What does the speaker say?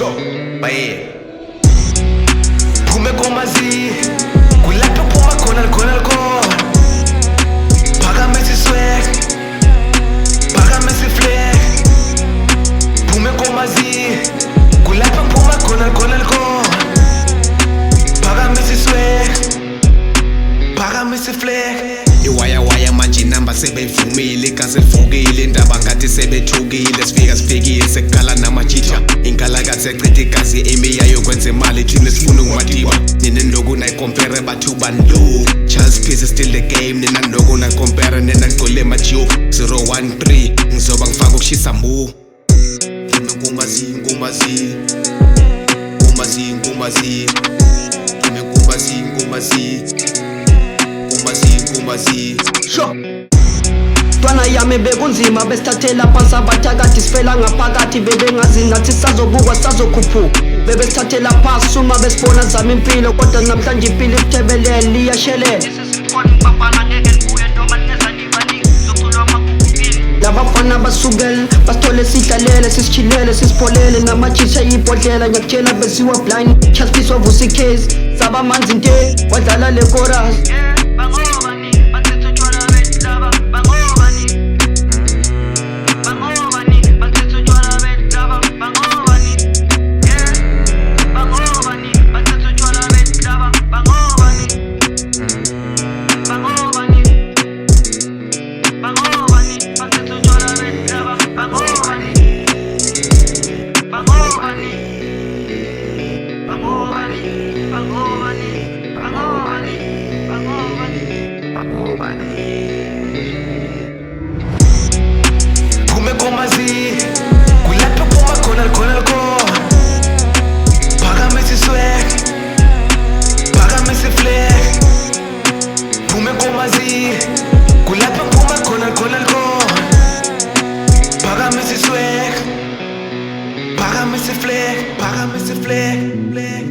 Sure, baye Phume komazi kulapho phuma khona likho Phakamisa iswag Phakamisa iflag Phume komazi kulapho phuma khona likho Phakamisa iswag Phakamisa iflag Iwaya manje inamba sebeyivumile Gazi livukile indaba ngathi sebethukile Sifikile sekukala namajija Inkalakathi secitha igazi emiyayo kwenza imali Thina sifuna ukumadiba Nina ndoku nayikompere bathu bandu Charles Peace is still the game Nina ndoku nayikompere nina ngigole majiyo 013 ngizoba ngifaka ukushisa mbu Ngimengumazi Sure. Ntwana yami bekunzima besithathela phansi abathakathi sifela ngaphakathi bebengazi nathi sazobukwa sazokhuphuka bebesithathela phasi uma besibona zami impilo kodwa namhlanje impilo ikuthebelele iyashelela labafana basukela basithole sidlalele sisichilele sisipholele namajisha ibhodlela ngiyakutshela besiwa blind Charles Peace wavusa icase saba manzi nte wadlala le chorus Phume komazi kulapho phuma khona likho Phakamisa iswag Phakamisa iflag Phume komazi kulapho phuma khona likho Phakamisa iswag Phakamisa iflag